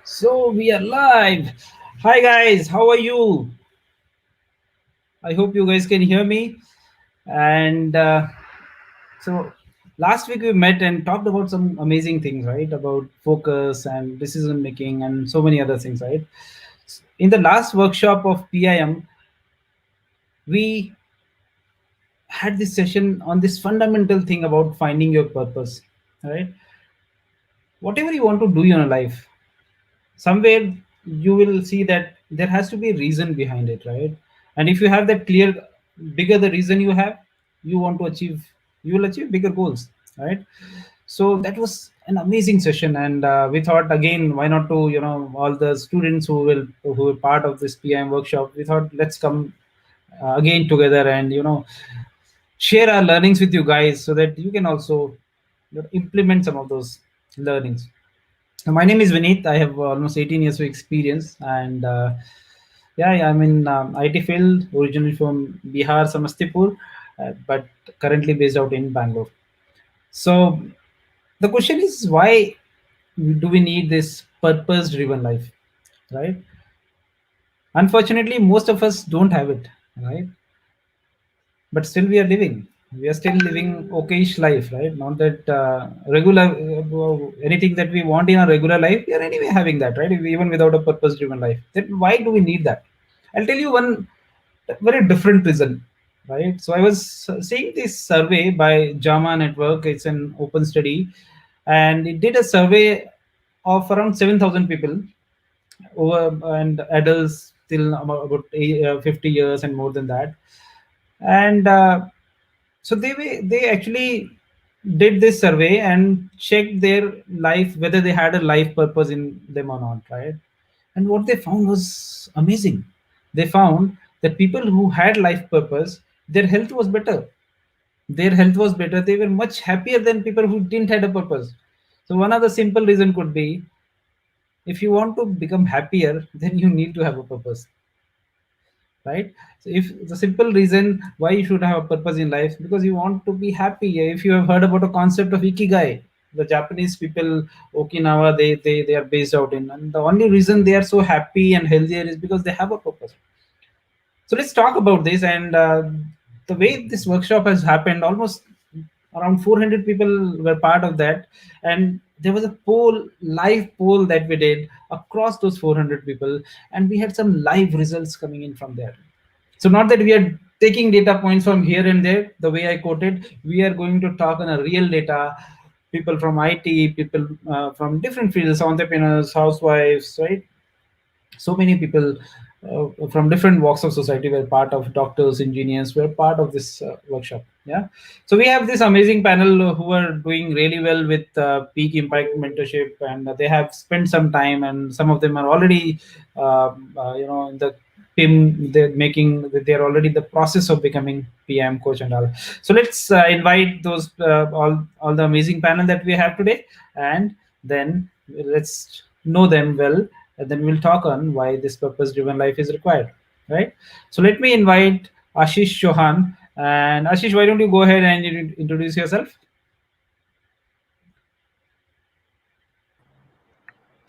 So we are live. Hi guys, how are you? I hope you guys can hear me. And so last week we met and talked about some amazing things, right? About focus and decision making and so many other things, right? In the last workshop of PIM, we had this session on this fundamental thing about finding your purpose, right? Whatever you want to do in your life, somewhere you will see that there has to be a reason behind it, right? And if you have that clear, bigger the reason you have, you want to achieve, you will achieve bigger goals, right? So that was an amazing session, and we thought again, why not to, all the students who were part of this PIM workshop, we thought let's come again together and share our learnings with you guys so that you can also implement some of those learnings. My name is Vineet. I have almost 18 years of experience, and yeah, I'm in IT field, originally from Bihar, Samastipur, but currently based out in Bangalore. So the question is, why do we need this purpose-driven life, right? Unfortunately, most of us don't have it, right? But still we are living, we are still living okayish life, right? Not that regular anything that we want in a regular life, we are anyway having that, right? Even without a purpose driven life, then why do we need that? I'll tell you one very different reason, right? So I was seeing this survey by JAMA Network. It's an open study, and it did a survey of around 7,000 people over, and adults till about 50 years and more than that. And so they actually did this survey and checked their life, whether they had a life purpose in them or not, right? And what they found was amazing. They found that people who had life purpose, their health was better. Their health was better. They were much happier than people who didn't had a purpose. So one of the simple reason could be, if you want to become happier, then you need to have a purpose, right? So if the simple reason why you should have a purpose in life, because you want to be happy. If you have heard about a concept of ikigai, the Japanese people, Okinawa, they are based out in, and the only reason they are so happy and healthier is because they have a purpose. So let's talk about this. And the way this workshop has happened, almost around 400 people were part of that, and there was a live poll that we did across those 400 people, and we had some live results coming in from there. So not that we are taking data points from here and there, the way I quoted, we are going to talk on a real data, people from IT, people from different fields, entrepreneurs, housewives, right? So many people from different walks of society were part of, doctors, engineers were part of this workshop. Yeah. So we have this amazing panel who are doing really well with peak impact mentorship, and they have spent some time, and some of them are already in the PIM, they're already in the process of becoming PM coach and all. So let's invite those all the amazing panel that we have today, and then let's know them well, and then we'll talk on why this purpose driven life is required, right? So let me invite Ashish Chauhan. And Ashish, why don't you go ahead and introduce yourself?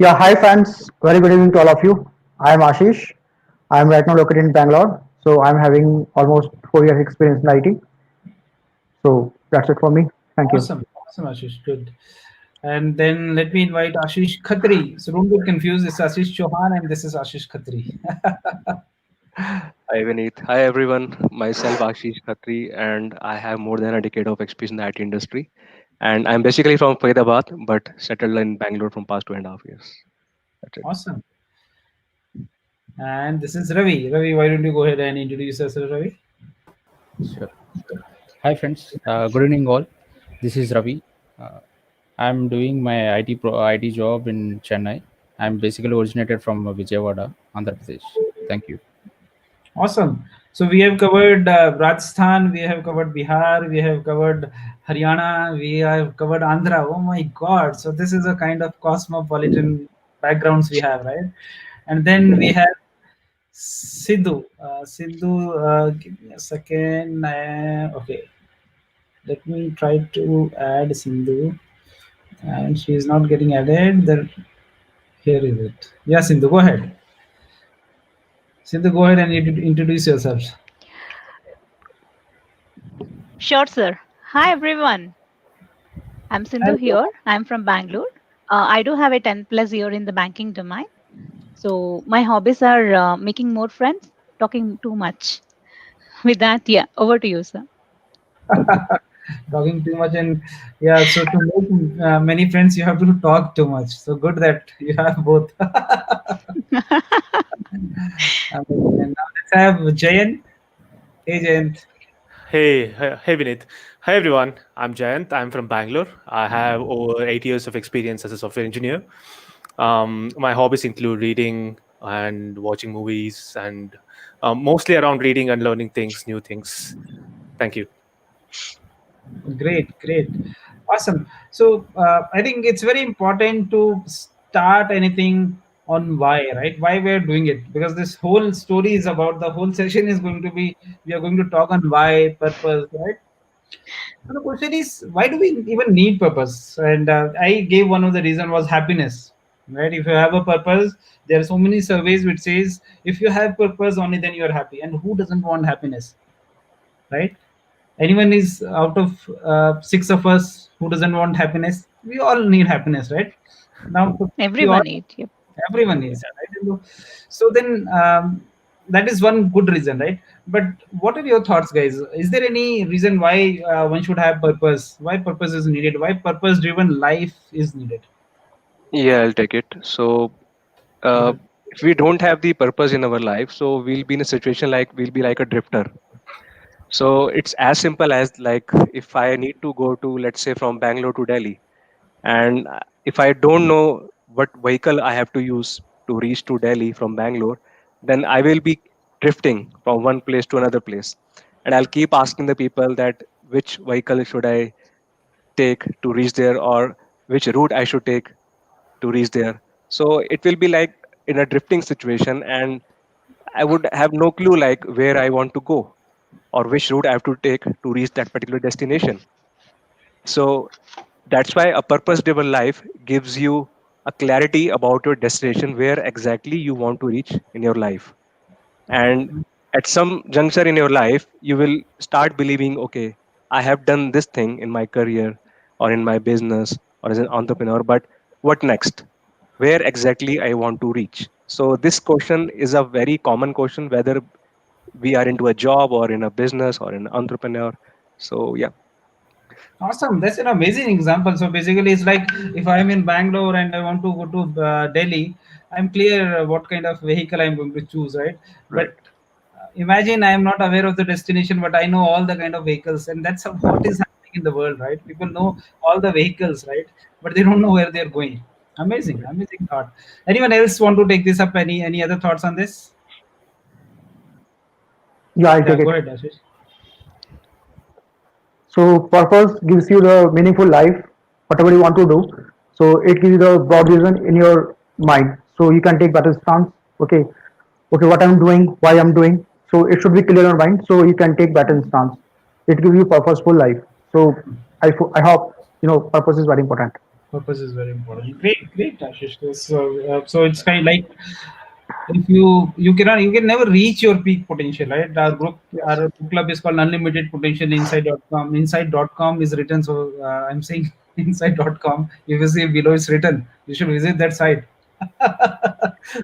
Yeah, hi fans. Very good evening to all of you. I am Ashish. I am right now located in Bangalore. So I'm having almost 4 years experience in IT. So that's it for me. Thank you. Awesome, Ashish, good. And then let me invite Ashish Khatri. So don't get confused, this is Ashish Chauhan and this is Ashish Khatri. Hi Vineet. Hi everyone. Myself 𝗺cie and I have more than a decade of experience in the IT industry. And I'm basically from 𝗵𝗵𝗃𝗃, but settled in Bangalore from past 2.5 years. That's it. Awesome. And this is Ravi. Ravi, why don't you go ahead and introduce yourself, Ravi? Sure. Hi, friends. Good evening, all. This is Ravi. Uh, I'm doing my IT job in Chennai. I'm basically originated from Vijayawada, Andhra Pradesh. Thank you. Awesome. So we have covered Rajasthan, we have covered Bihar, we have covered Haryana, we have covered Andhra. Oh my God. So this is a kind of cosmopolitan backgrounds we have, right? And then we have Sidhu. Give me a second. Okay. Let me try to add Sindhu. And she is not getting added. Here is it. Yeah, Sindhu, go ahead. Sindhu, go ahead and introduce yourself. Sure, sir. Hi, everyone. I'm Sindhu here. Hello. I'm from Bangalore. I do have a 10 plus year in the banking domain. So my hobbies are making more friends, talking too much. With that, yeah, over to you, sir. Talking too much, and yeah, so to make many friends you have to talk too much, so good that you have both. Amazing. And now let's have Jayant. Hey Jayant. Hey, Vinith. Hi, everyone. I'm Jayant. I'm from Bangalore. I have over 8 years of experience as a software engineer. My hobbies include reading and watching movies, and mostly around reading and learning things, new things. Thank you. Great, awesome. So I think it's very important to start anything on why, right? Why we're doing it, because this whole story is about, the whole session is going to be, we are going to talk on why, purpose, right? So the question is, why do we even need purpose? And I gave one of the reason was happiness, right? If you have a purpose, there are so many surveys which says if you have purpose, only then you are happy. And who doesn't want happiness, right? Anyone is out of six of us who doesn't want happiness? We all need happiness, right? Now, we all, Everyone eat. Yep. everyone needs that, right? So then that is one good reason, right? But what are your thoughts, guys? Is there any reason why one should have purpose? Why purpose is needed? Why purpose driven life is needed? Yeah, I'll take it. So, Go uh, ahead. if we don't have the purpose in our life, so we'll be in a situation like we'll be like a drifter. So it's as simple as like if I need to go to, let's say, from Bangalore to Delhi, and if I don't know what vehicle I have to use to reach to Delhi from Bangalore, then I will be drifting from one place to another place, and I'll keep asking the people that which vehicle should I take to reach there, or which route I should take to reach there. So it will be like in a drifting situation, and I would have no clue like where I want to go or which route I have to take to reach that particular destination. So that's why a purpose driven life gives you a clarity about your destination, where exactly you want to reach in your life. And at some juncture in your life, you will start believing, okay, I have done this thing in my career or in my business or as an entrepreneur, but what next? Where exactly I want to reach? So this question is a very common question, whether we are into a job or in a business or an entrepreneur. So yeah. Awesome. That's an amazing example. So basically, it's like if I'm in Bangalore and I want to go to Delhi, I'm clear what kind of vehicle I'm going to choose, right? Right. But imagine I am not aware of the destination, but I know all the kind of vehicles, and that's what is happening in the world, right? People know all the vehicles, right? But they don't know where they're going. Amazing thought. Anyone else want to take this up? Any other thoughts on this? Yeah, I'll Yeah, take go it. ahead, Ashish. So purpose gives you the meaningful life, whatever you want to do. So it gives you the broad vision in your mind. So you can take better stance. Okay, okay, what I'm doing, why I'm doing. So it should be clear in your mind. So you can take better stance. It gives you purposeful life. So I hope purpose is very important. Purpose is very important. Great, Ashish. So it's kind of like, if you can never reach your peak potential, right? Our book club is called Unlimited Potential Inside.com. Inside.com is written, so I'm saying inside.com. You will see below it's written, you should visit that site.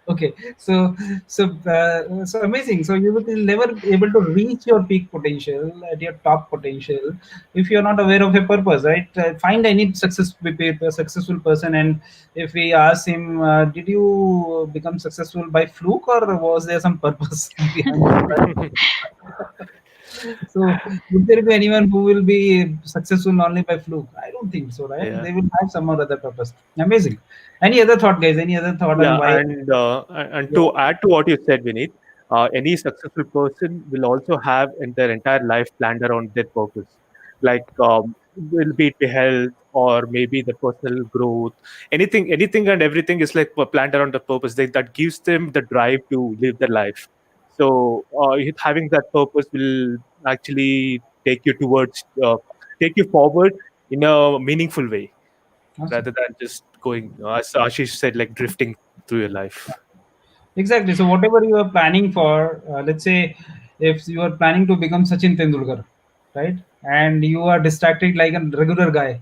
Okay, so amazing. So you will never be able to reach your peak potential, at your top potential, if you're not aware of a purpose, right? Find any successful person, and if we ask him, did you become successful by fluke, or was there some purpose behind it, right? So, would there be anyone who will be successful only by fluke? I don't think so, right? Yeah. They will have some or other purpose. Amazing. Any other thought, guys? Any other thought on Yeah, why? and Yeah. to add to what you said, Vinith, any successful person will also have in their entire life planned around their purpose, like will be it the health or maybe the personal growth, anything and everything is like planned around the purpose. That gives them the drive to live their life. So having that purpose will actually take you forward in a meaningful way Awesome. rather than just going, as Ashish said, like drifting. through your life. Exactly. So whatever you are planning for, let's say, if you are planning to become Sachin Tendulkar, right, and you are distracted like a regular guy,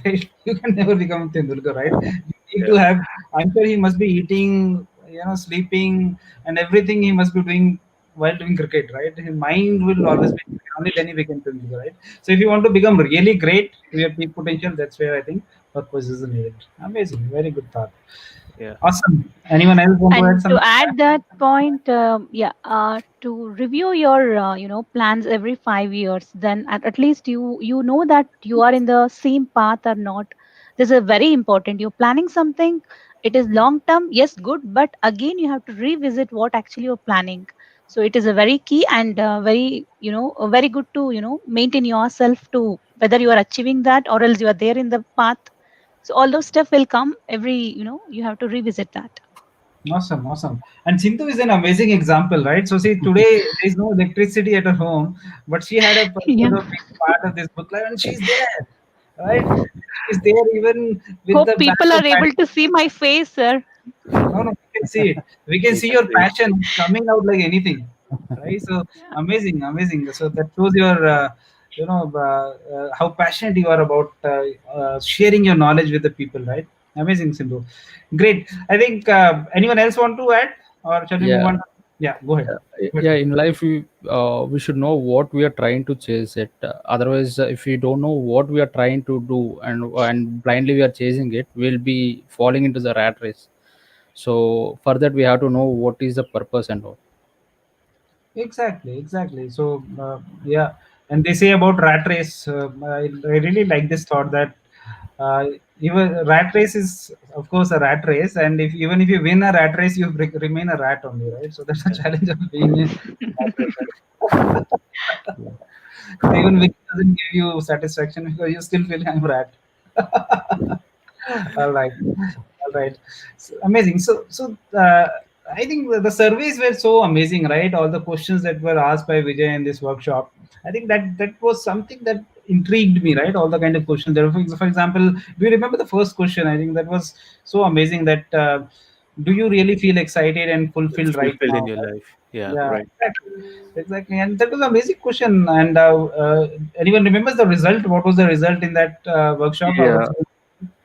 right, you can never become Tendulkar, right? You need to Yeah. have. I'm sure he must be eating, sleeping, and everything he must be doing while doing cricket, right? His mind will always be only then he became Tendulkar, right? So if you want to become really great to your peak potential, that's where I think purpose is needed. Amazing, very good thought. Yeah. Awesome. Anyone else want to add And to something? add that point, to review your plans every 5 years, then at least you know that you are in the same path or not. This is very important. You're planning something, it is long term, yes, good, but again you have to revisit what actually you're planning. So it is a very key and very very good to maintain yourself to whether you are achieving that or else you are there in the path. So all those stuff will come every you have to revisit that. Awesome, awesome. And Sindhu is an amazing example, right? So see, today there is no electricity at her home, but she had a purpose Yeah. of being part of this book club, and she's there, right? She's there even with Hope the people backup are able to see my face, sir. No, no, we can see it. We can We see can your see it. passion. It's coming out like anything, right? So Yeah. amazing, amazing. So that shows your, how passionate you are about sharing your knowledge with the people, right? Amazing, Sindhu. Great. I think anyone else want to add, or shall we move Yeah. on? Yeah, go ahead. Go Yeah, ahead. in life we should know what we are trying to chase it. Otherwise, if we don't know what we are trying to do and blindly we are chasing it, we'll be falling into the rat race. So for that we have to know what is the purpose and all. Exactly, exactly. So yeah, and they say about rat race. I really like this thought that even rat race is of course a rat race, and if even if you win a rat race, you remain a rat only, right? So that's the challenge of being a rat race, right? So even winning doesn't give you satisfaction because you still feel I'm a rat. All right, all right. So, amazing. So I think the surveys were so amazing, right? All the questions that were asked by Vijay in this workshop. I think that was something that intrigued me, right? All the kind of questions. There, for example, do you remember the first question? I think that was so amazing. That do you really feel excited and fulfilled right Fulfilled in now? your life. Yeah, Yeah, right. exactly. Exactly. And that was an amazing question. And anyone remembers the result? What was the result in that workshop? How Yeah, was it?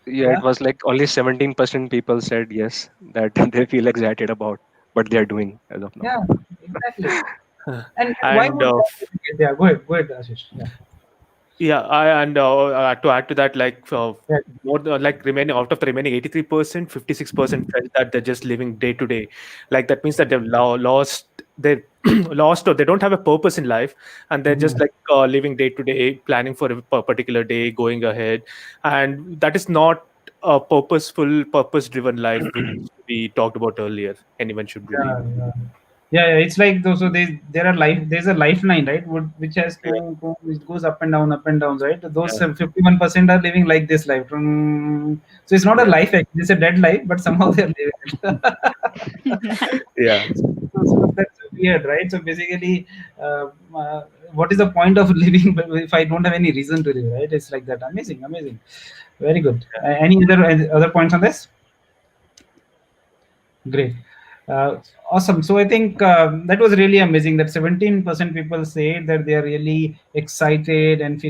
yeah. Yeah. It was like only 17% people said yes that they feel excited about what they are doing as of now. Yeah, exactly. And why And would that be the case? Yeah, go ahead, Ashish. Yeah. yeah, and to add to that, like Yeah. like remaining out of the remaining 83%, 56% felt that they're just living day to day. Like that means that they've lost they lost or they don't have a purpose in life, and they're just Mhm. like living day to day, planning for a particular day, going ahead, and that is not a purposeful, purpose-driven life, which we talked about earlier. Anyone should be Yeah, living. yeah. Yeah, yeah, it's like those. So there are there's a lifeline, right? Which has Yeah, it goes up and down, right? Those yeah, 51% are living like this life. So it's not a yeah, life, actually, it's a dead life, but somehow they're living it. yeah. So that's weird, right? So basically, uh, uh, what is the point of living if I don't have any reason to live, right? It's like that. Amazing, amazing, very good. Any other points on this? Great. Awesome. So I think that was really amazing that 17% people say that they are really excited and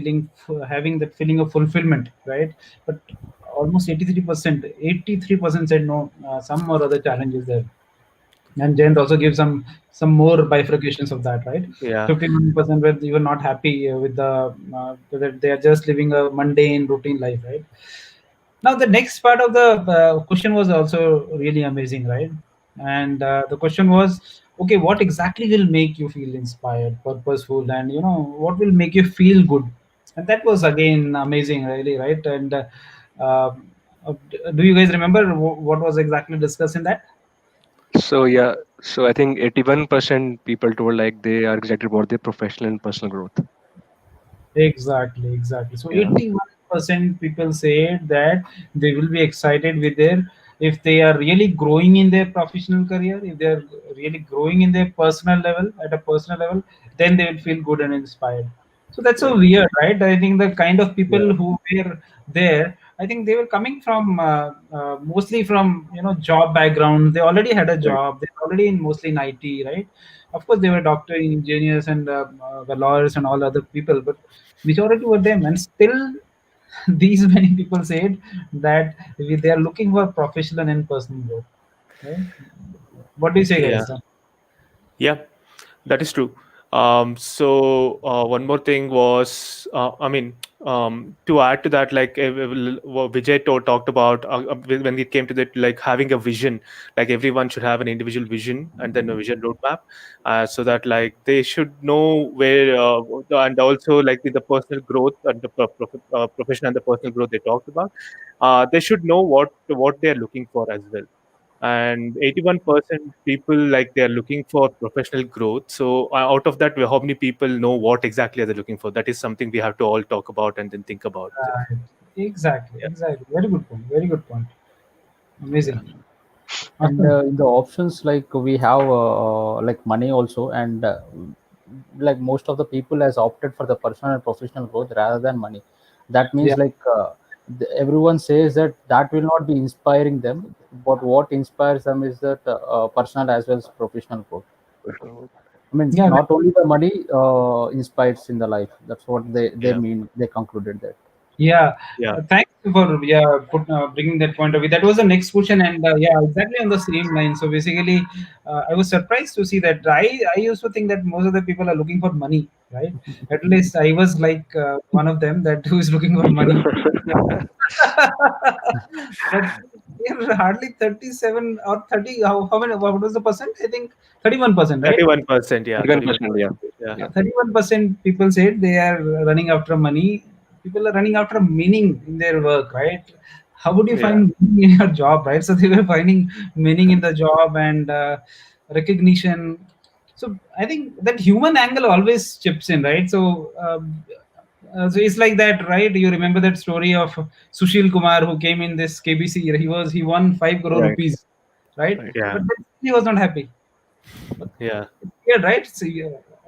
having that feeling of fulfillment, right? But almost 83% said no, some or other challenges there. And Jayant also gives some more bifurcations of that, right? Yeah. 51% were even not happy with that they are just living a mundane routine life, right? Now, the next part of the question was also really amazing, right? And the question was, okay, what exactly will make you feel inspired, purposeful, and what will make you feel good? And that was again amazing, really, right? And uh, do you guys remember what was exactly discussed in that? So yeah, so I think 81% people told like they are excited about their professional and personal growth. Exactly, exactly. So Yeah, 81% people say that they will be excited with their if they are really growing in their professional career, if they are really growing in their personal level, at a personal level, then they will feel good and inspired. So that's Yeah. so weird, right? I think the kind of Yeah. people who were there, I think they were coming from mostly from job background. They already had a job. They're already mostly in IT, right? Of course, they were doctor, engineers, and the lawyers and all other people, but majority were them, and still these many people said that they are looking for professional and personal growth. Right? What do you say, Yeah. guys? Yeah, that is true. One more thing was, to add to that, like what Vijay talked about when it came to that, like having a vision, like everyone should have an individual vision and then a vision roadmap, so that like they should know where, and also like with the personal growth and the professional and the personal growth they talked about, they should know what they are looking for as well. And 81% people like they are looking for professional growth. So out of that, how many people know what exactly are they looking for? That is something we have to all talk about and then think about. Right. Exactly, Yeah. exactly. Very good point. Very good point. Amazing. And Awesome. in the options, like we have like money also, and like most of the people has opted for the personal and professional growth rather than money. That Yeah. means like everyone says that that will not be inspiring them, but what inspires them is that personal as well as professional growth. I mean, Yeah. not only the money inspires in the life. That's what they Yeah. mean. They concluded that. Yeah, Yeah. thanks for bringing that point of view. That was the next question, and yeah, exactly on the same line. So basically, I was surprised to see that. I used to think that most of the people are looking for money, right? At least I was like one of them that who is looking for money. But we're hardly 37 or 30. How many? What was the percent? I think 31%, right? 31%. Yeah. 31%, yeah. 31%. Yeah. Yeah. 31% people said they are running after money. People are running after meaning in their work, right? How would you Yeah. find meaning in your job, right? So they were finding meaning in the job and recognition. So I think that human angle always chips in, right? So it's like that, right? You remember that story of Sushil Kumar who came in this KBC. He won 5 crore Right. rupees, right? Right. Yeah. But then he was not happy. Yeah. Yeah, right. So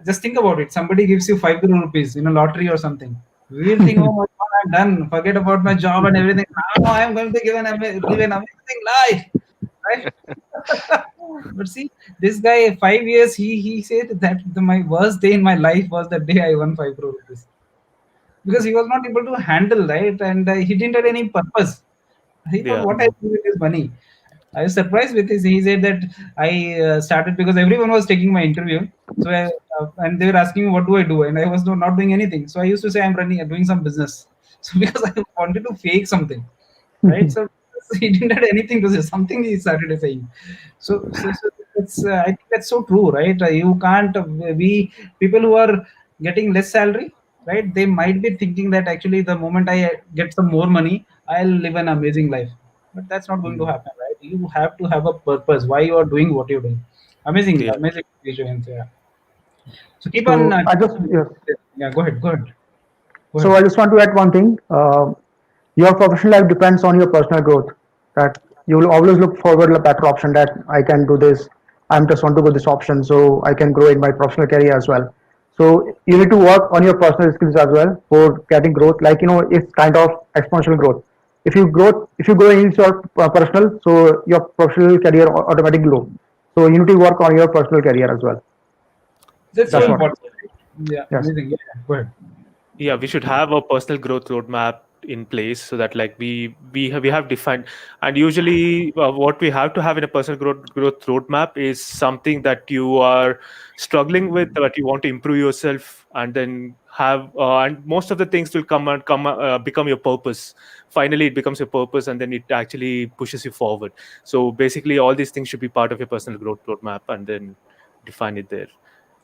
just think about it. Somebody gives you 5 crore rupees in a lottery or something. We will think, oh my God, I'm done. Forget about my job and everything. Now I am going to live an amazing life, right? But see, this guy, 5 years, he said that my worst day in my life was the day I won 5 crore rupees because he was not able to handle, right, and he didn't have any purpose. He thought, Yeah. what I do with this money? I was surprised with this. He said that I started because everyone was taking my interview. So and they were asking me what do I do, and I was not doing anything. So I used to say I'm doing some business. So because I wanted to fake something, right? So he didn't have anything to say. Something he started saying. So that's I think that's so true, right? You can't we people who are getting less salary, right? They might be thinking that actually the moment I get some more money, I'll live an amazing life. But that's not going to happen, right? You have to have a purpose. Why you are doing what you're doing? Amazing, Yeah. amazing visuals, yeah. So keep on. So I just yes. Yeah, go ahead. Go ahead. Go So ahead. I just want to add one thing. Your professional life depends on your personal growth. That you will always look forward to a better option. That I can do this. I'm just want to go this option, so I can grow in my professional career as well. So you need to work on your personal skills as well for getting growth. Like it's kind of exponential growth. If you grow in your personal, so your professional career automatically grow. So you need to work on your personal career as well. That's so That's Yeah. what. important. Yeah, Yes. amazing. Yeah, go ahead. Yeah, we should have a personal growth roadmap in place so that like we have defined. And usually what we have to have in a personal growth roadmap is something that you are struggling with, that you want to improve yourself, and then have and most of the things will come become your purpose. Finally it becomes your purpose, and then it actually pushes you forward. So basically all these things should be part of your personal growth roadmap, and then define it there.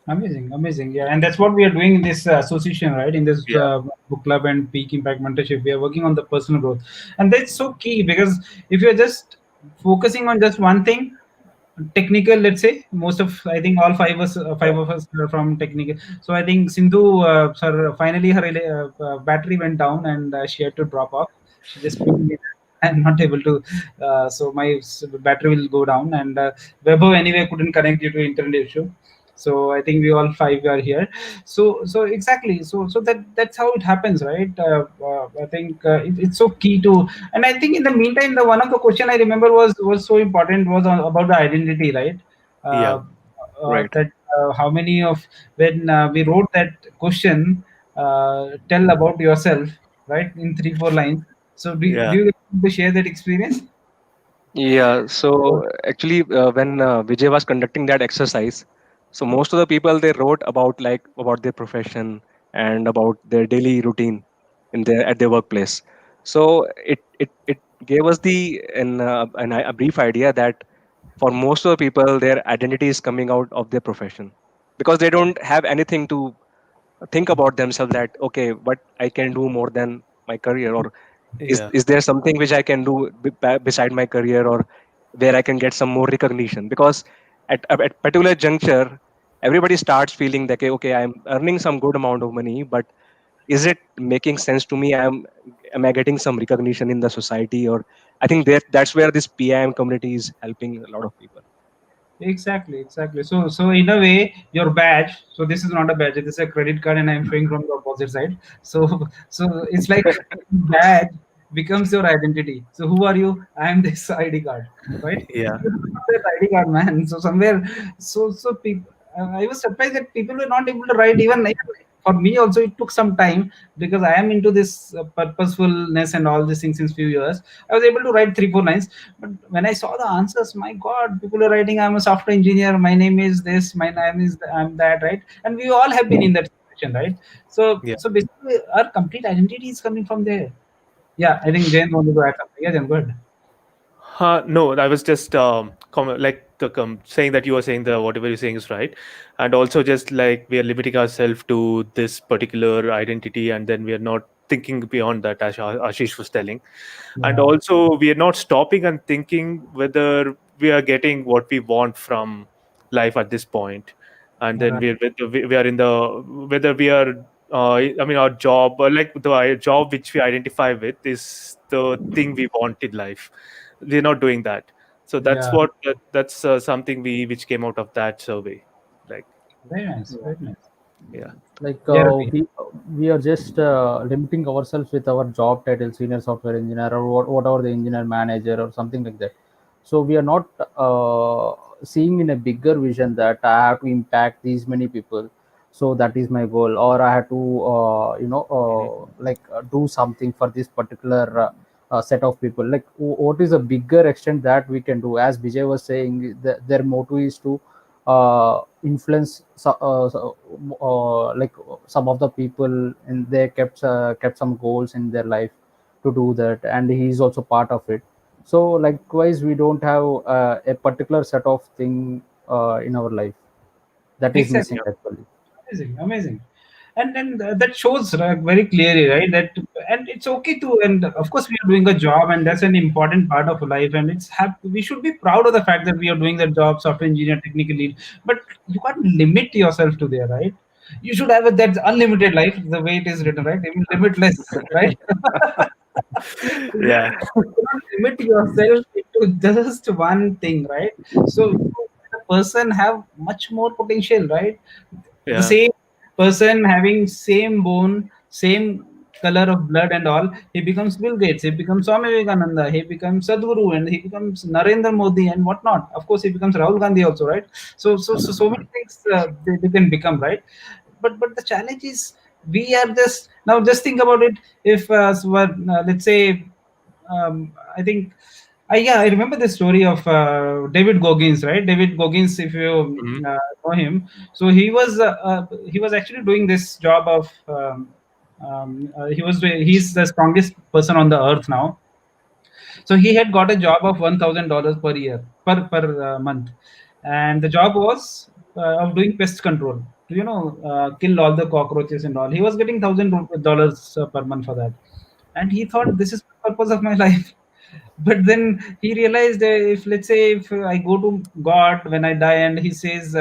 Amazing, amazing. Yeah, and that's what we are doing in this association, right? In this Yeah. book club and peak impact mentorship, we are working on the personal growth, and that's so key because if you're just focusing on just one thing, technical, let's say, most of I think all five of us are from technical. So I think Sindhu, sir, finally her battery went down and she had to drop off. She just pinged me. I'm not able to, so my battery will go down. And Webho anyway couldn't connect due to internet issue. So I think we all five are here. So exactly. So that's how it happens, right? I think it's so key to. And I think in the meantime, the one of the question I remember was so important was about the identity, right? Yeah. Uh, Right. that how many of when we wrote that question, tell about yourself, right, in 3 4 lines. So do Yeah. you want to share that experience? Yeah. So actually, when Vijay was conducting that exercise, so most of the people they wrote about like about their profession and about their daily routine in their at their workplace. So it gave us a brief idea that for most of the people their identity is coming out of their profession, because they don't have anything to think about themselves, that okay, what I can do more than my career, or Yeah. is there something which I can do beside my career, or where I can get some more recognition. Because at particular juncture everybody starts feeling that okay, I'm earning some good amount of money, but is it making sense to me? Am I getting some recognition in the society? Or I think that's where this PIM community is helping a lot of people. Exactly. So in a way, your badge. So this is not a badge. This is a credit card, and I'm showing from the opposite side. So it's like badge becomes your identity. So who are you? I am this ID card, right? Yeah. That ID card, man. So somewhere, so people. I was surprised that people were not able to write even. For me also, it took some time because I am into this purposefulness and all these things since few years. I was able to write 3 4 lines, but when I saw the answers, my God, people are writing, I'm a software engineer, my name is this, my name is I'm that, right? And we all have been in that situation, right? So Yeah. so basically our complete identity is coming from there. Yeah, I think Jane wanted to add something. Yeah, Jane, go ahead. No, I was just saying that you were saying the whatever you're saying is right, and also just like we are limiting ourselves to this particular identity, and then we are not thinking beyond that, as Ashish was telling, and Yeah, also we are not stopping and thinking whether we are getting what we want from life at this point, and then right. we are in the whether we are. I mean, our job, or like the job which we identify with, is the thing we want in life. We're not doing that, so Yeah, that's something we which came out of that survey, like. very nice, Yeah. very nice. Yeah. Like Yeah, Ravi. we are just limiting ourselves with our job title, senior software engineer, or whatever the engineer manager or something like that. So we are not seeing in a bigger vision that I have to impact these many people, so that is my goal, or I have to Mhm. do something for this particular set of people. Like what is a bigger extent that we can do? As Bijay was saying, their motto is to influence like some of the people, and they kept some goals in their life to do that, and he is also part of it. So likewise, we don't have a particular set of thing in our life that is Exactly. missing Yeah. actually. Amazing. And that shows very clearly, right? That and it's okay to, and of course we are doing a job, and that's an important part of life, and we should be proud of the fact that we are doing that job, software engineer, technical lead. But you can't limit yourself to there, right? You should have that unlimited life, the way it is written, right? I mean, limitless, right? Yeah. You cannot limit yourself into just one thing, right? So the person have much more potential, right? The Yeah. same person having same bone, same color of blood and all, he becomes Bill Gates, he becomes Swami Vivekananda, he becomes Sadhguru, and he becomes Narendra Modi and whatnot. Of course, he becomes Rahul Gandhi also, right? So many things they can become, right? But the challenge is we are just now. Just think about it. If let's say, I think yeah, I remember the story of David Goggins, right? David Goggins, if you Mhm. know him, so he was actually doing this job of he's the strongest person on the earth now. So he had got a job of $1,000 per year per month, and the job was of doing pest control. Kill all the cockroaches and all. He was getting $1,000 per month for that, and he thought this is the purpose of my life. But then he realized that if, let's say, if I go to God when I die and he says,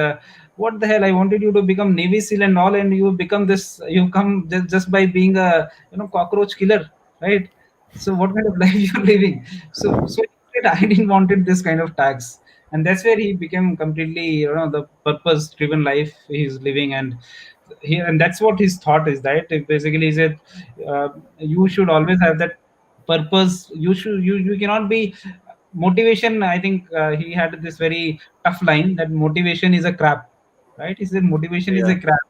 what the hell, I wanted you to become Navy SEAL and all, and you become this, you come just by being a cockroach killer, right? So what kind of life you're living? So instead I didn't wanted this kind of tax. and that's where he became completely, the purpose driven life he's living. And that's what his thought is, right? It basically is that you should always have that purpose. You cannot be motivation. I think he had this very tough line that motivation is a crap, right? He said motivation is Yeah. a crap.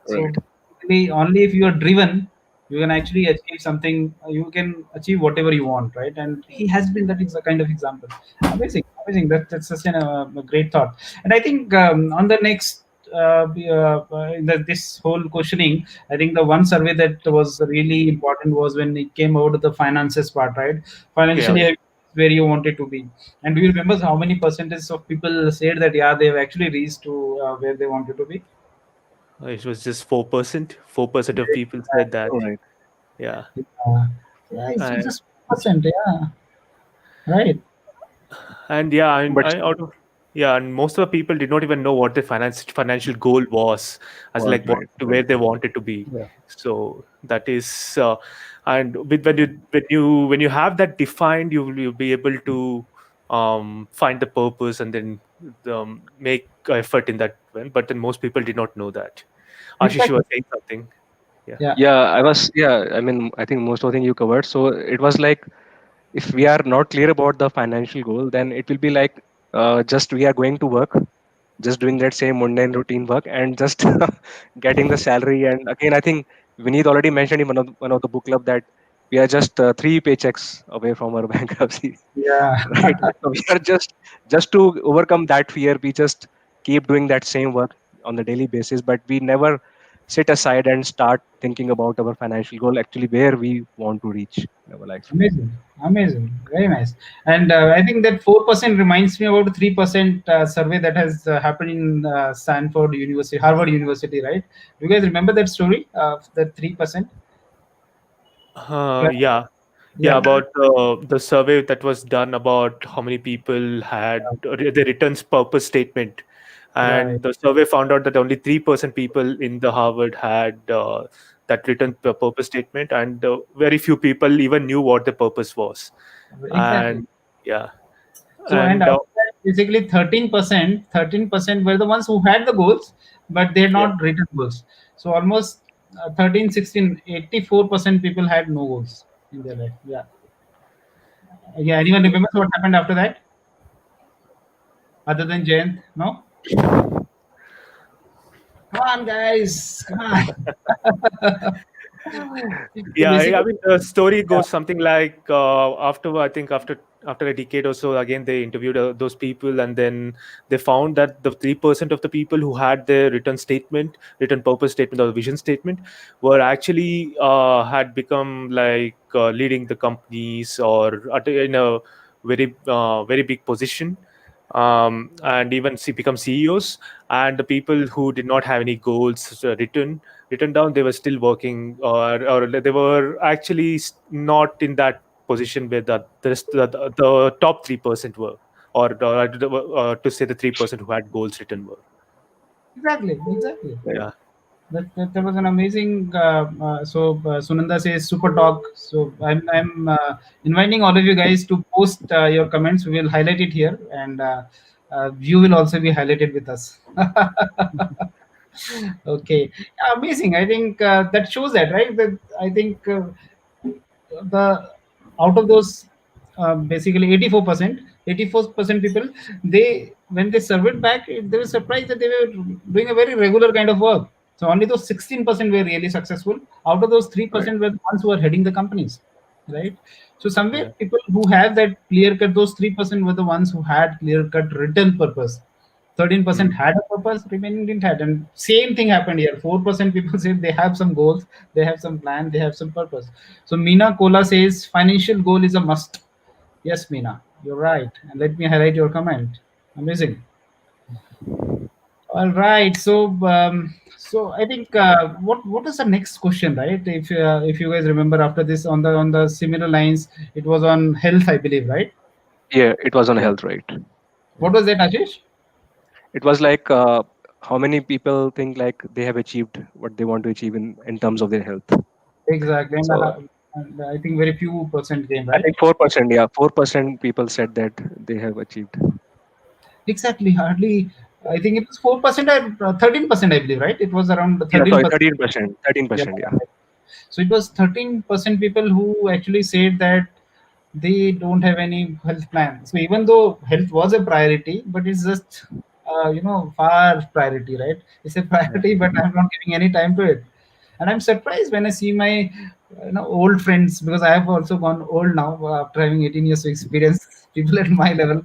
Right. So basically, only if you are driven, you can actually achieve something. You can achieve whatever you want, right? And he has been that is a kind of example. Amazing, amazing. That's such a great thought. And I think on the next. This whole questioning, I think the one survey that was really important was when it came out of the finances part, right? Yeah, Financially, where you wanted to be. And do you remember how many percentage of people said that yeah, they've actually reached to where they wanted to be? it was just 4%. 4% of people said that. Right. Yeah. Yeah, it's And just 1%. Yeah, right. and yeah, But I out of yeah, and most of the people did not even know what the financial goal was, as was like what right. where they wanted to be. Yeah. So that is, and with when you have that defined, you'll be able to find the purpose and then make effort in that one. But then most people did not know that. Ashish, you Exactly. were saying something. Yeah. Yeah. Yeah, I was. Yeah, I mean, I think most of the thing you covered. So it was like, if we are not clear about the financial goal, then it will be like, just we are going to work, just doing that same mundane routine work, and just getting the salary. And again, I think Vineet already mentioned in one of the book club that we are just three paychecks away from our bankruptcy, Yeah. right? So we are just to overcome that fear, we just keep doing that same work on the daily basis, but we never sit aside and start thinking about our financial goal, actually where we want to reach in our life. Amazing. Amazing. Very nice. And I think that 4% reminds me about 3% survey that has happened in Stanford University, Harvard University, right? Do you guys remember that story of that 3%? Yeah. Yeah, Yeah. about the survey that was done about how many people had the returns purpose statement, Right. and the survey found out that only 3% people in the Harvard had that purpose statement, and very few people even knew what the purpose was. Exactly. And yeah, So, and and out of that, basically 13% were the ones who had the goals, but they had yeah, not written goals. So almost 13, 16, 84% people had no goals in their life. Yeah. Yeah. Anyone remembers what happened after that? Other than Jayant? No? Come on, guys. Come on. So yeah, basically, I mean, the story yeah, goes something like after a decade or so, again they interviewed those people, and then they found that the 3% of the people who had their written purpose statement or vision statement, were actually had become like leading the companies or in a very big position, and even become CEOs. And the people who did not have any goals written down, they were still working, or they were actually not in that position where the top 3% were, or to say the 3% who had goals written were. exactly, exactly. Right. Yeah. That was an amazing. Sunanda says super talk. So I'm inviting all of you guys to post your comments. We will highlight it here, and you will also be highlighted with us. Okay, yeah, amazing. I think that shows that, right? That I think the out of those basically 84% people, they when they surveyed back, they were surprised that they were doing a very regular kind of work. So only those 16% were really successful. Out of those Right. 3% were the ones who are heading the companies, right? So somewhere Yeah. people who have that clear cut, those 3% were the ones who had clear cut written purpose. 13% Mm. had a purpose, remaining didn't had. And same thing happened here. 4% people said they have some goals, they have some plan, they have some purpose. So Meena Kola says financial goal is a must. Yes, Meena, you're right. And let me highlight your comment. Amazing. All right. So I think what is the next question, right? If you guys remember after this on the similar lines, it was on health, I believe, right? Yeah, it was on Yeah. health, right? What was that, Ashish? It was like, how many people think like they have achieved what they want to achieve in terms of their health. Exactly. So And I think very few% came, I right? think 4%, yeah, 4% people said that they have achieved. Exactly, hardly. I think it was 4% or 13%, I believe, right? It was around Yeah, sorry, 13%. 13%. 13%, yeah. So it was 13% people who actually said that they don't have any health plan. So even though health was a priority, but it's just far priority, right? It's a priority, but I'm not giving any time to it. And I'm surprised when I see my old friends, because I have also gone old now after having 18 years of experience. People at my level,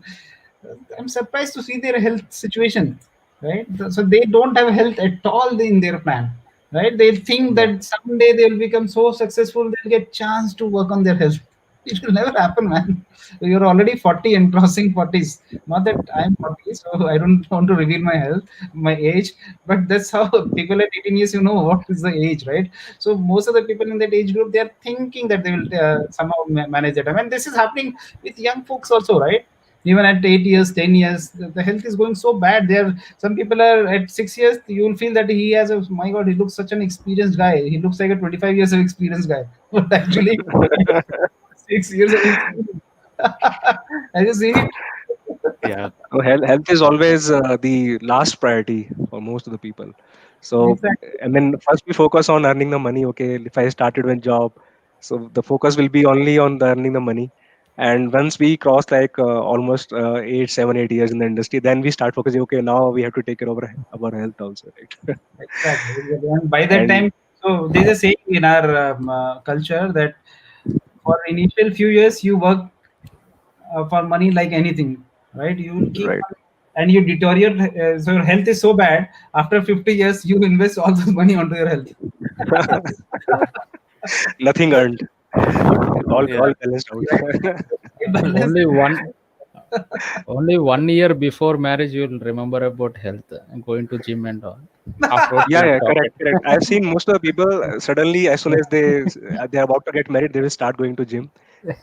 I'm surprised to see their health situation, right? So they don't have health at all in their plan, right? They think that someday they'll become so successful, they'll get chance to work on their health. It will never happen, man. You're already 40 and crossing 40s. Not that I'm 40, so I don't want to reveal my health, my age, but that's how people at 18 years, what is the age, right? So most of the people in that age group, they are thinking that they will somehow manage that. I mean, this is happening with young folks also, right? Even at 8 years, 10 years, the health is going so bad. There, some people are at 6 years, you will feel that he has a, my god, he looks such an experienced guy, he looks like a 25 years of experienced guy. But actually 6 years of experience. Have you seen it? Yeah. So health is always the last priority for most of the people. So, Exactly. and then first we focus on earning the money. Okay, if I started with job, so the focus will be only on the earning the money. And once we cross like almost 8 7 8 years in the industry, then we start focusing. Okay, now we have to take care of our health also, right? Exactly. And by that And time, so there's a saying in our culture that for initial few years you work for money like anything, right? You will keep right, on, and you deteriorate. So your health is so bad. After 50 years, you invest all the money onto your health. nothing earned, all Yeah. balanced out. Balance. Only one only 1 year before marriage you will remember about health and going to gym and all. Afterwards Yeah, you'll yeah, stop correct, it. correct. I've seen most of the people suddenly, as soon as they're about to get married, they will start going to gym,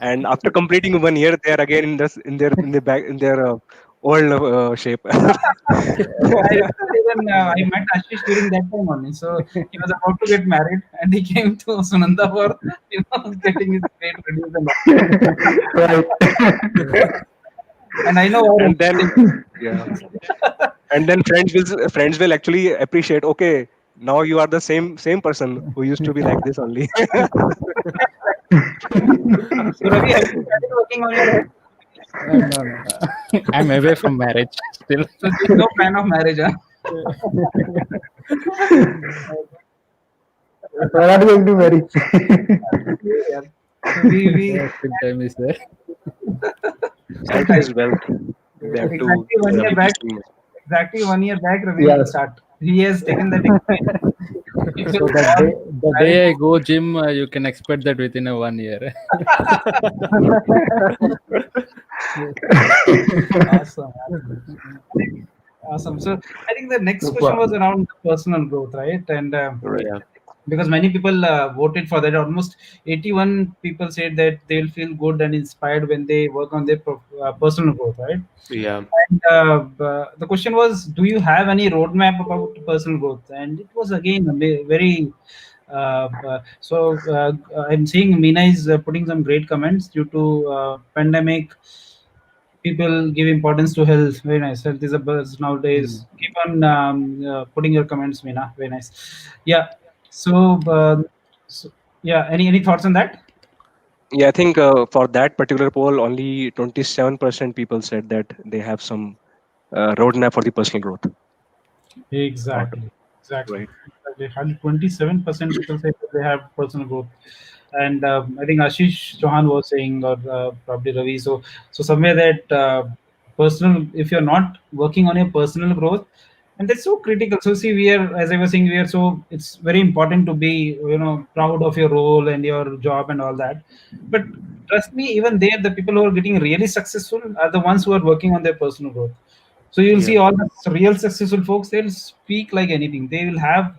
and after completing 1 year, they are again in their old shape. I remember even I met Ashish during that time only. So he was about to get married, and he came to Sunanda for getting his weight reduced and all. Right. And I know how And then, important yeah, and then friends will actually appreciate. Okay, now you are the same person who used to be like this only. So Ravi, have you started working on your health? No, no. I'm away from marriage still. So there's no plan of marriage, huh? We're not going to marry. Yeah. So we Yeah, still time is there. still Health time. is wealth. We have to Exactly one Yeah. year keep back. this thing. Exactly 1 year back, Ravi will Yes. start. He has taken that experience. It So will go on. the day I go gym, you can expect that within a 1 year. Awesome. Awesome. So I think the next question was Super. around personal growth, right? And Right. Yeah. because many people voted for that, almost 81 people said that they'll feel good and inspired when they work on their personal growth, right? Yeah. And the question was, do you have any roadmap about personal growth? And it was again a very I'm seeing Meena is putting some great comments due to pandemic. People give importance to health. Very nice. Health is a buzz nowadays. Keep on putting your comments, Meena. Very nice. Yeah. So, so yeah. Any thoughts on that? Yeah, I think for that particular poll, only 27% people said that they have some roadmap for the personal growth. Out of, Exactly. Exactly. right. Exactly. 27% people say that they have personal growth, and I think Ashish Chauhan was saying, or probably Ravi. So somewhere that personal, if you're not working on your personal growth, and that's so critical. So see, we are, as I was saying, we are so, it's very important to be proud of your role and your job and all that. But trust me, even there, the people who are getting really successful are the ones who are working on their personal growth. So you'll Yeah. see all the real successful folks, they'll speak like anything. They will have,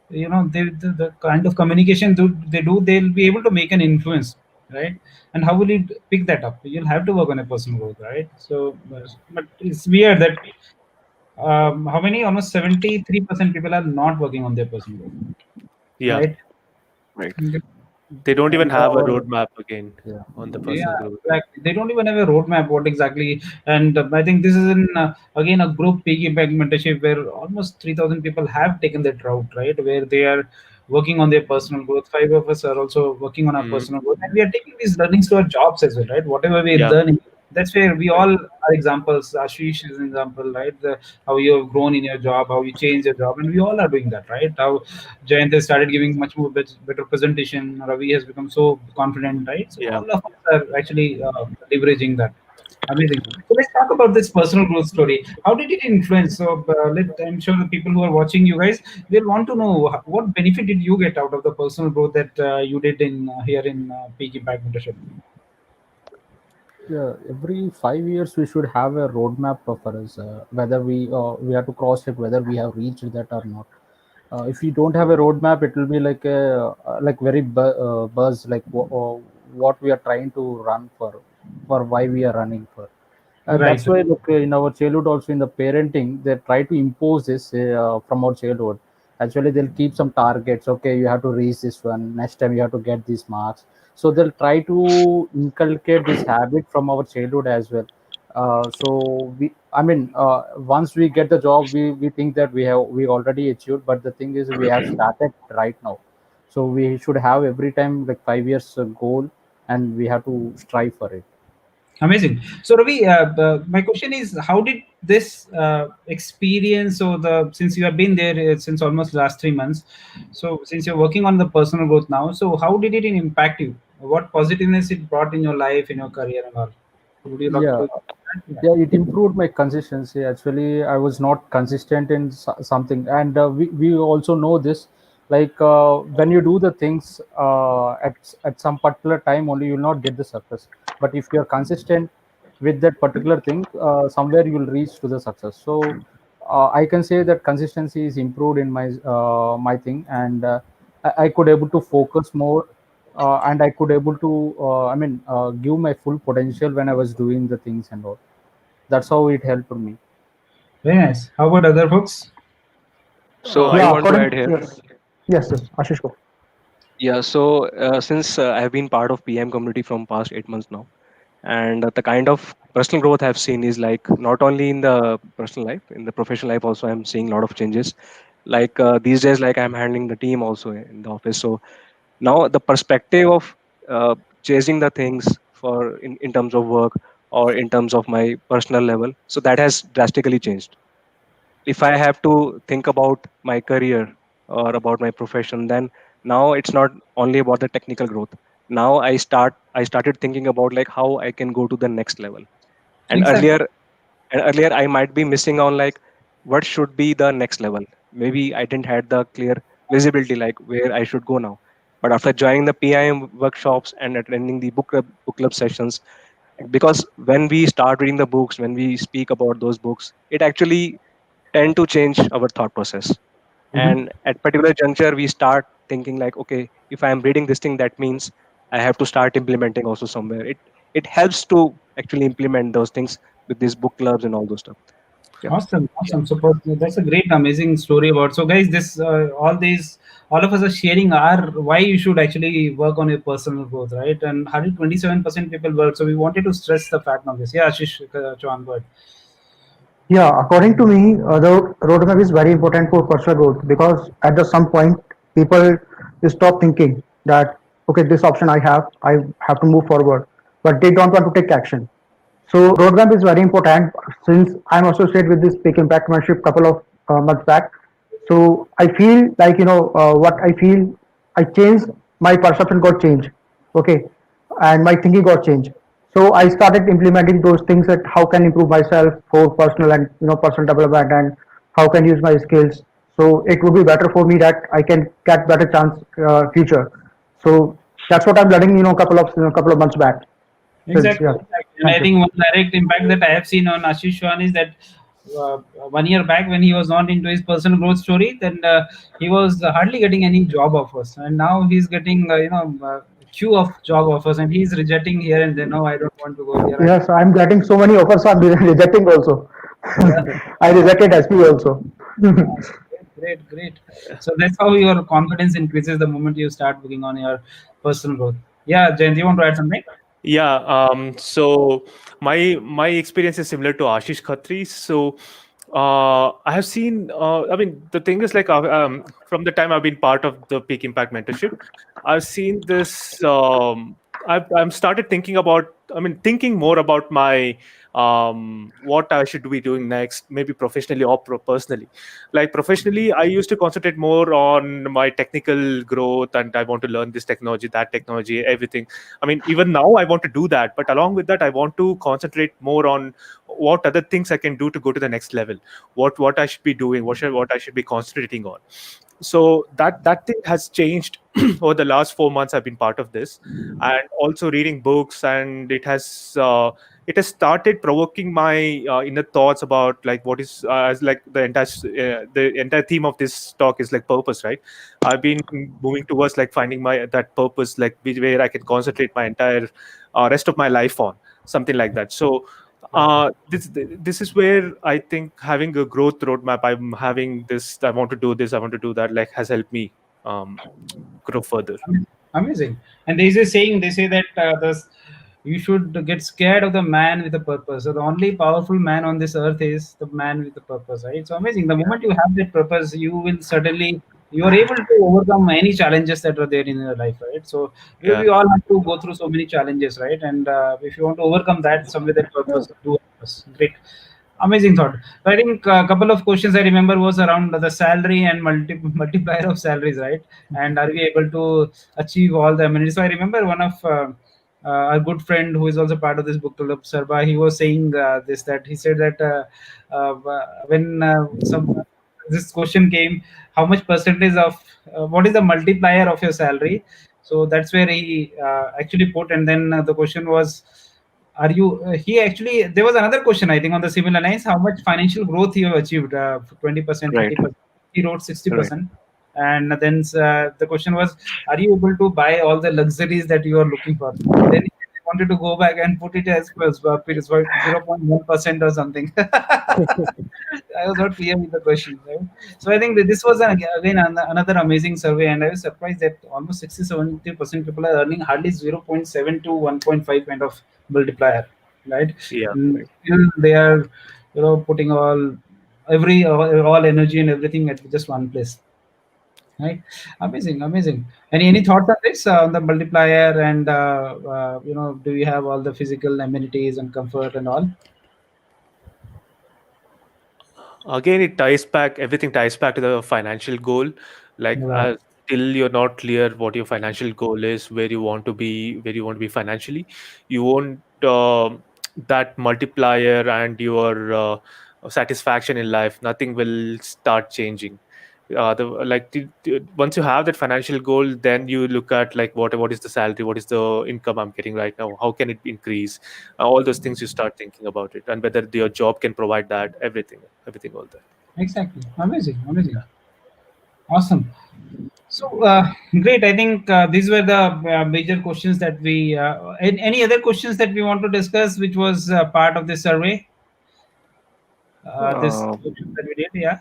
the kind of communication they do, they'll be able to make an influence, right? And how will you pick that up? You'll have to work on a personal growth, right? So, but it's weird that how many, almost 73% people are not working on their personal growth, Yeah. right? Right. Okay. They don't even And have a our roadmap again yeah. on the personal Yeah, growth. exactly. They don't even have a roadmap what exactly. And I think this is in again a group peak impact mentorship where almost 3,000 people have taken that route, right? Where they are working on their personal growth. Five of us are also working on our Mm, personal growth, and we are taking these learnings to our jobs as well, right? Whatever we're yeah, learning, that's where we all are examples. Ashish is an example, right? How you have grown in your job, how you change your job, and we all are doing that, right? How Jayant has started giving much more better presentation. Ravi has become so confident, right? So yeah. all of us are actually leveraging that. Amazing. So let's talk about this personal growth story. How did it influence? So I'm sure the people who are watching you guys, they'll want to know what benefit did you get out of the personal growth that you did in here in Peak Impact Mentorship. Yeah, every 5 years we should have a roadmap for us, whether we have to cross check whether we have reached that or not. If you don't have a roadmap, it will be like a like very buzz, like what we are trying to run for why we are running for. Right. That's why, look, in our childhood, also in the parenting, they try to impose this from our childhood. Actually, they'll keep some targets. Okay, you have to reach this one. Next time, you have to get these marks. So they'll try to inculcate this habit from our childhood as well. Once we get the job, we think that we already achieved. But the thing is, we have started right now. So we should have every time like 5 years goal, and we have to strive for it. Amazing. So Ravi, my question is, how did this experience, or the since you have been there since almost last 3 months, so since you're working on the personal growth now, so how did it impact you? What positiveness it brought in your life, in your career, and all? Would you like Yeah, to? Yeah. yeah, it improved my consistency. Actually, I was not consistent in something, and we also know this. Like when you do the things at some particular time, only you will not get the success. But if you are consistent with that particular thing, somewhere you will reach to the success. So I can say that consistency is improved in my thing, and I could able to focus more, and I could able to give my full potential when I was doing the things and all. That's how it helped me. Very nice. How about other folks? So I Yeah, want to add according, here. yes, yes, yes, Ashish, go. Yeah, so since I have been part of PM community from past 8 months now, and the kind of personal growth I've seen is like not only in the personal life, in the professional life also I'm seeing a lot of changes. Like these days, like I'm handling the team also in the office. So now the perspective of chasing the things for in terms of work or in terms of my personal level, so that has drastically changed. If I have to think about my career or about my profession, then now it's not only about the technical growth. Now I started thinking about like how I can go to the next level. And Exactly. earlier I might be missing on like what should be the next level. Maybe I didn't had the clear visibility like where I should go now. But after joining the PIM workshops and attending the book club sessions, because when we start reading the books, when we speak about those books, it actually tend to change our thought process. Mhm. And at particular juncture we start thinking like, okay, if I am reading this thing, that means I have to start implementing also somewhere. It helps to actually implement those things with these book clubs and all those stuff. Yeah. Awesome, Yeah. awesome, super. That's a great, amazing story about. So, guys, this all of us are sharing our why you should actually work on your personal growth, right? And 127% people work. So, we wanted to stress the fact on this. Yeah, Ashish, Chauhan, go ahead. Yeah, according to me, the roadmap is very important for personal growth because at the some point people stop thinking that okay, this option I have to move forward, but they don't want to take action. So roadmap is very important since I'm associated with this Peak Impact Mentorship couple of months back. So I feel like what I feel, I changed my perception got changed, okay, and my thinking got changed. So I started implementing those things that how can improve myself for personal and personal development and how can use my skills. So it would be better for me that I can get better chance future. So that's what I'm learning, couple of months back. Since Exactly, yeah, exactly. And thank I you. think one direct impact that I have seen on Ashish Chauhan is that uh, 1 year back when he was not into his personal growth story, then he was hardly getting any job offers, and now he's getting queue of job offers, and he's rejecting here and there. No, I don't want to go here. Yes, I'm getting so many offers. I'm rejecting also. I rejected SP also. Great. So that's how your confidence increases the moment you start working on your personal growth. Yeah, Jayant, you want to add something? Yeah. So my experience is similar to 𝗺cie_𝗁𝗃𝗁. So I have seen. I mean, the thing is like from the time I've been part of the Peak Impact Mentorship, I've seen this. I'm started thinking about. I mean, thinking more about my what I should be doing next, maybe professionally or personally. Like professionally, I used to concentrate more on my technical growth, and I want to learn this technology, that technology, everything. I mean, even now I want to do that, but along with that, I want to concentrate more on what other things I can do to go to the next level. What I should be doing, what I should be concentrating on. So that thing has changed over the last 4 months. I've been part of this, and also reading books, and it has started provoking my inner thoughts about like what is as like the entire theme of this talk is like purpose, right? I've been moving towards like finding my that purpose, like where I can concentrate my entire rest of my life on something like that. So this is where I think having a growth roadmap, I'm having this, I want to do this, I want to do that, like has helped me um, grow further. Amazing. And there is a saying, they say that you should get scared of the man with a purpose. So the only powerful man on this earth is the man with a purpose, right? So amazing. The moment you have that purpose, you will certainly, you are able to overcome any challenges that are there in your life, right? So Yeah. we all have to go through so many challenges, right? And if you want to overcome that, some with that purpose, do purpose. Great. Amazing thought. I think a couple of questions I remember was around the salary and multiplier of salaries, right? And are we able to achieve all the amenities? So I remember one of a good friend who is also part of this book club, 𝗵𝗃, he was saying this, that he said that when some this question came, how much percentage of what is the multiplier of your salary? So that's where he actually put, and then the question was, are you he actually, there was another question I think on the similar lines, how much financial growth you have achieved, 20%, Right. 30%. He wrote Right. 60%. And then the question was, are you able to buy all the luxuries that you are looking for? Then he wanted to go back and put it as 0.1% or something. I was not clear with the question, right? So I think that this was again another amazing survey, and I was surprised that almost 60-70% people are earning hardly 0.7 to 1.5 kind of multiplier, right? Yeah. And still they are, putting all energy and everything at just one place, right? Amazing. Any thoughts on this, on the multiplier, and do you have all the physical amenities and comfort and all? Again, everything ties back to the financial goal. Like Right. till you're not clear what your financial goal is, where you want to be financially, you won't that multiplier and your satisfaction in life, nothing will start changing. Once you have that financial goal, then you look at like what is the salary, what is the income I'm getting right now, how can it increase, all those things you start thinking about it, and whether your job can provide that, everything all that. Exactly. Amazing. Awesome. So great. I think these were the major questions that we. Any other questions that we want to discuss, which was part of this survey? This Uh, that we did, yeah.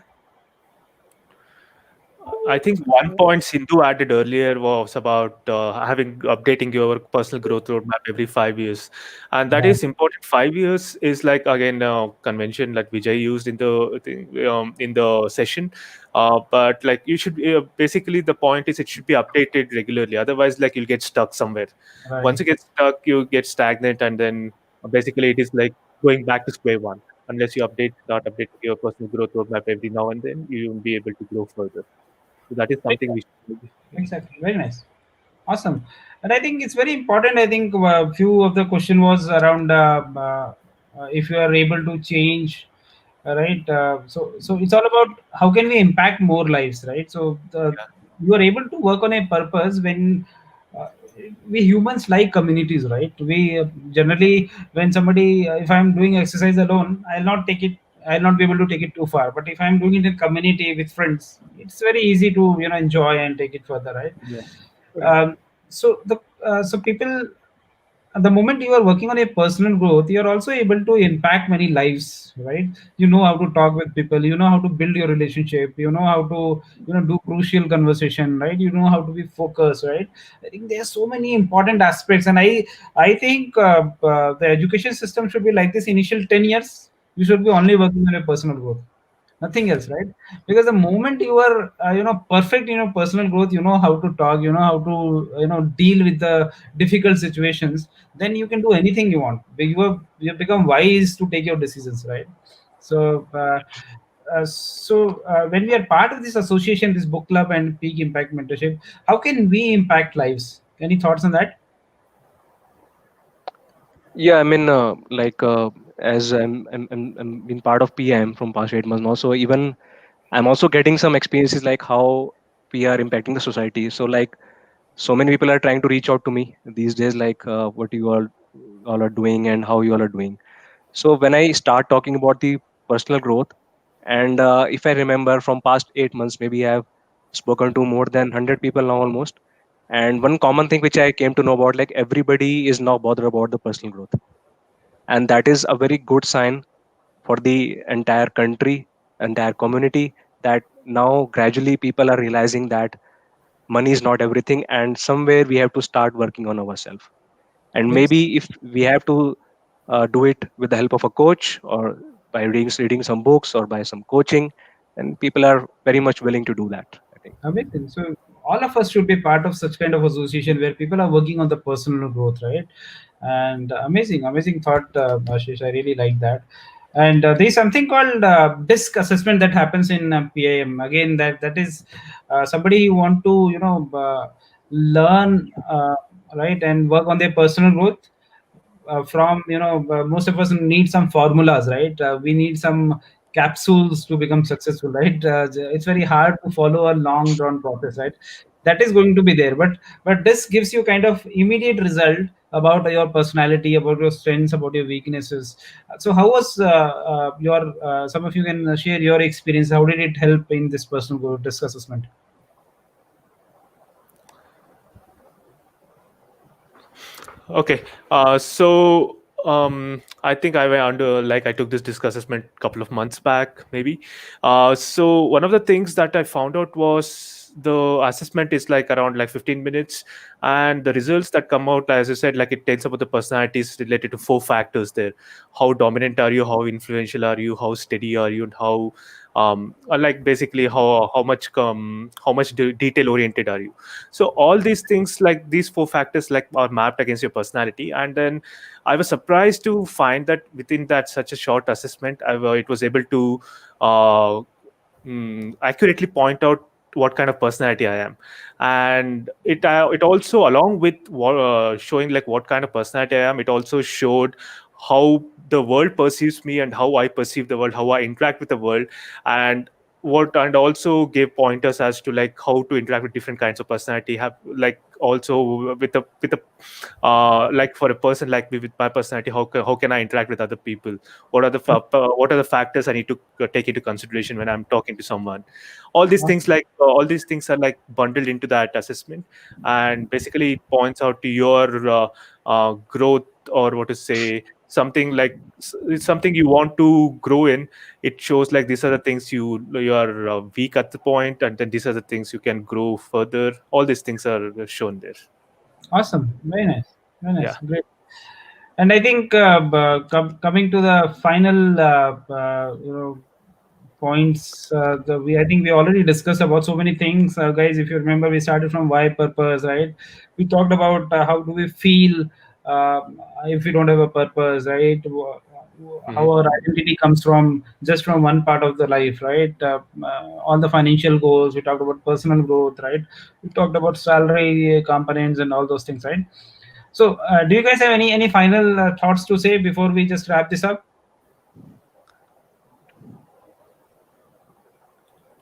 I think one point Sindhu added earlier was about updating your personal growth roadmap every 5 years, and that Right. is important. 5 years is like again convention like Vijay used in the session, but like you should basically the point is it should be updated regularly. Otherwise, like you'll get stuck somewhere. Right. Once you get stuck, you get stagnant, and then basically it is like going back to square one. Unless you start updating your personal growth roadmap every now and then, you won't be able to grow further. So that is something we should do. Exactly. Very nice. Awesome. And I think it's very important. I think a few of the question was around if you are able to change, right? So it's all about how can we impact more lives, right? So you are able to work on a purpose when uh, we humans like communities, right? We generally, when somebody, if I'm doing exercise alone, I'll not be able to take it too far. But if I'm doing it in community with friends, it's very easy to enjoy and take it further, right? Yeah. um, so people, the moment you are working on a personal growth, you are also able to impact many lives, right? You know how to talk with people, you know how to build your relationship, you know how to, do crucial conversation, right? You know how to be focused, right? I think there are so many important aspects, and I think the education system should be like this. Initial 10 years you should be only working on a personal growth, nothing else, right? Because the moment you are perfect in your personal growth, you know how to talk, you know how to deal with the difficult situations, then you can do anything you want. You become wise to take your decisions, right? So when we are part of this association, this book club and peak impact mentorship, how can we impact lives? Any thoughts on that? Yeah, I mean, as I'm been part of PM from past 8 months now, so even I'm also getting some experiences like how we are impacting the society. So like so many people are trying to reach out to me these days, like what you all are doing and how you all are doing. So when I start talking about the personal growth, and if I remember from past 8 months, maybe I have spoken to more than 100 people now almost. And one common thing which I came to know about, like everybody is now bothered about the personal growth, and that is a very good sign for the entire country, entire community, that now gradually people are realizing that money is not everything, and somewhere we have to start working on ourselves. And Yes. maybe if we have to do it with the help of a coach, or by reading some books or by some coaching, and people are very much willing to do that, I think. Amazing. So all of us should be part of such kind of association where people are working on the personal growth, right? And amazing thought, Ashish. I really like that. And there's something called DISC assessment that happens in PIM. Again, that is somebody who want to learn, right, and work on their personal growth. From most of us need some formulas, right? We need some capsules to become successful, right? It's very hard to follow a long drawn process, right? That is going to be there, but this gives you kind of immediate result about your personality, about your strengths, about your weaknesses. So how was your some of you can share your experience? How did it help in this personal growth DISC assessment? Okay. I think I went under, like, I took this disc assessment a couple of months back, maybe. So one of the things that I found out was the assessment is like around like 15 minutes, and the results that come out, as I said, like it tells about the personalities related to 4 factors there. How dominant are you? How influential are you? How steady are you? And how like basically how much detail oriented are you? So all these things, like these 4 factors, like are mapped against your personality. And then I was surprised to find that within that such a short assessment, it was able to uh, accurately point out what kind of personality I am. And it also, along with showing like what kind of personality I am, it also showed how the world perceives me and how I perceive the world, how I interact with the world. And also gave pointers as to like how to interact with different kinds of personality, have like also with a like for a person like me with my personality, how can I interact with other people? What are the factors I need to take into consideration when I'm talking to someone? All these things are like bundled into that assessment, and basically it points out to your growth, or what to say, something like it's something you want to grow in. It shows like these are the things you are weak at the point, and then these are the things you can grow further. All these things are shown there. Awesome. Very nice. Very nice. Yeah. Great. And I think coming to the final points, I think we already discussed about so many things, guys. If you remember, we started from why, purpose, right? We talked about how do we feel uh, if we don't have a purpose, right? How Mhm. our identity comes from just from one part of the life, right? All the financial goals. We talked about personal growth, right? We talked about salary components and all those things, right? So, do you guys have any final thoughts to say before we just wrap this up?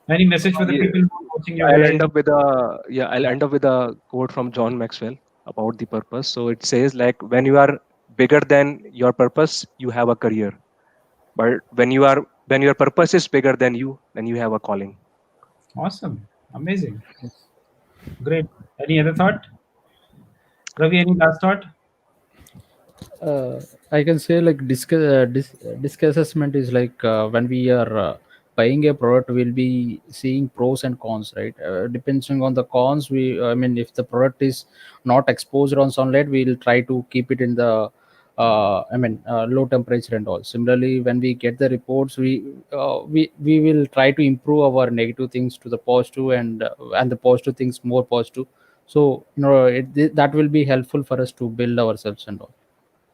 Any message for the Yeah, people who are watching you I'll guys? end up with a yeah, I'll Yeah. end up with a quote from John Maxwell about the purpose. So it says like when you are bigger than your purpose, you have a career. But when your purpose is bigger than you, then you have a calling. Awesome, amazing, great. Any other thought, Ravi? Any last thought? I can say like disc assessment is like when we are buying a product, we'll be seeing pros and cons, right? Depending on the cons, I mean, if the product is not exposed on sunlight, we'll try to keep it in the low temperature and all. Similarly, when we get the reports, we will try to improve our negative things to the positive, and the positive things more positive. So that will be helpful for us to build ourselves and all.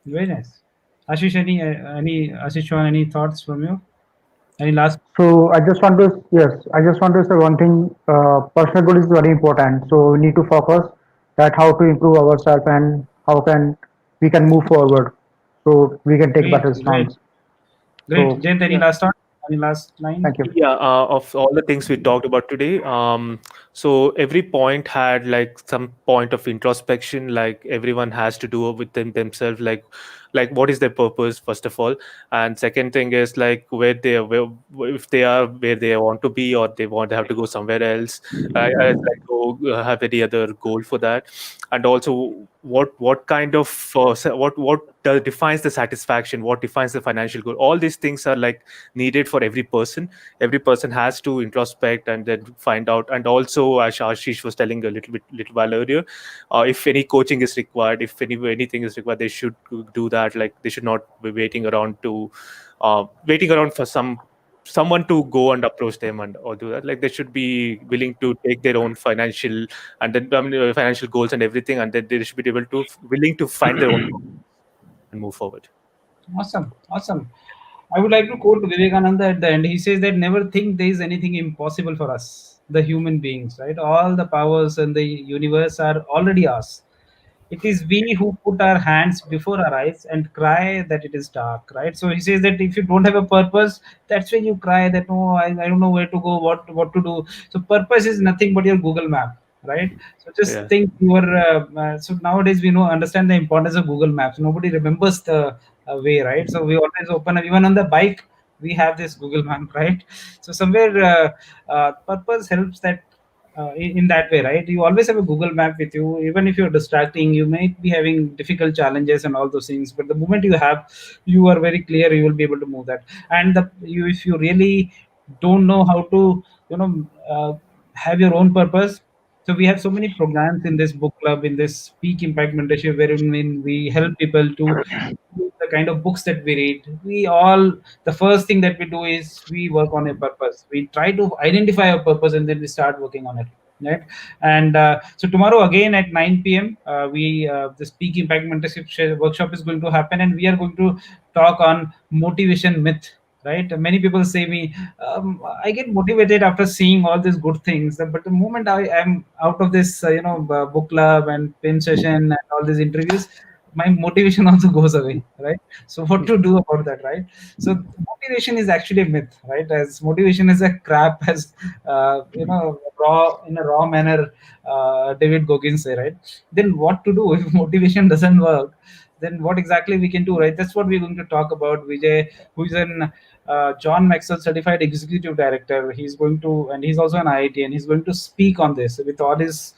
Very nice. Ashish, any thoughts from you? Any last? So I just want to say one thing. Personal goal is very important. So we need to focus that how to improve ourselves and how can we can move forward. So we can take Great, better great, stance. great. So Jayant, any yeah, last thought? Any last line? thank you. Yeah, of all the things we talked about today, so every point had like some point of introspection, like everyone has to do it within themselves, like what is their purpose first of all, and second thing is like where if they are where they want to be, or they want to have to go somewhere else, like go have any other goal for that, and also what kind of defines the satisfaction, what defines the financial goal. All these things are like needed for every person has to introspect and then find out. And also, as Ashish was telling a little while earlier, if any coaching is required, if anything is required, they should do that. Like they should not be waiting around for someone to go and approach them and or do that. Like they should be willing to take their own financial and then financial goals and everything, and then they should be able to willing to find their own and move forward. Awesome, awesome. I would like to quote Vivekananda at the end. He says that never think there is anything impossible for us, the human beings, right? All the powers in the universe are already ours. It is we who put our hands before our eyes and cry that it is dark, right? So he says that if you don't have a purpose, that's when you cry that, no, I don't know where to go, what to do. So purpose is nothing but your Google map, right? So just Yeah. think your so nowadays we know understand the importance of Google Maps. Nobody remembers the way, right? So we always open up, even on the bike we have this Google Map, right? So somewhere purpose helps that in that way, right? You always have a Google Map with you. Even if you're distracting, you might be having difficult challenges and all those things, but the moment you have, you are very clear, you will be able to move that. And if you really don't know how to you know have your own purpose, so we have so many programs in this book club, in this peak impact mentorship, wherein we help people to the kind of books that we read. The first thing that we do is we work on a purpose. We try to identify a purpose and then we start working on it. Right. And so tomorrow again at 9 p.m. We this peak impact mentorship workshop is going to happen, and we are going to talk on motivation myth. Right. Many people say me, I get motivated after seeing all these good things, but the moment I am out of this book club and pin session and all these interviews, my motivation also goes away, right? So what to do about that, right? So motivation is actually a myth, right? As motivation is a crap, as raw in a raw manner, David Goggins say, right? Then what to do if motivation doesn't work? Then what exactly we can do, right? That's what we're going to talk about. Vijay, who is an John Maxwell certified executive director, he's going to, and he's also an IIT, and he's going to speak on this with all his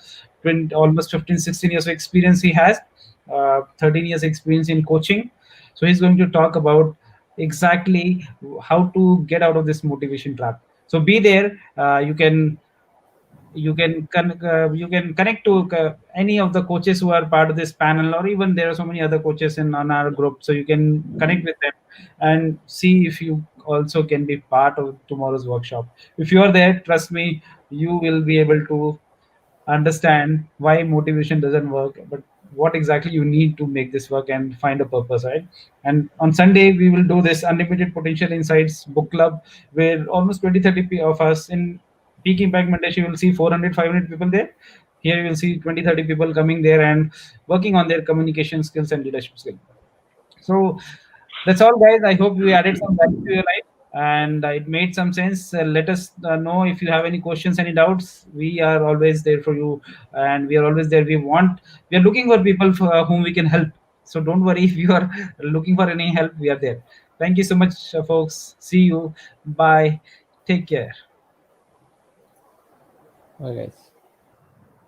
almost 15, 16 years of experience he has, 13 years experience in coaching. So he's going to talk about exactly how to get out of this motivation trap. So be there. You can connect to any of the coaches who are part of this panel, or even there are so many other coaches in on our group, so you can connect with them and see if you also can be part of tomorrow's workshop. If you are there, trust me, you will be able to understand why motivation doesn't work, but what exactly you need to make this work and find a purpose, right? And on Sunday we will do this unlimited potential insights book club, where almost 20-30 of us in peak impact mentorship. You will see 400-500 people there. Here you will see 20-30 people coming there and working on their communication skills and leadership skills. So that's all, guys. I hope we added some value to your life and it made some sense. Let us know if you have any questions, any doubts. We are always there for you, and we are always there. We are looking for people for whom we can help. So don't worry if you are looking for any help. We are there. Thank you so much, folks. See you. Bye. Take care. Bye, guys.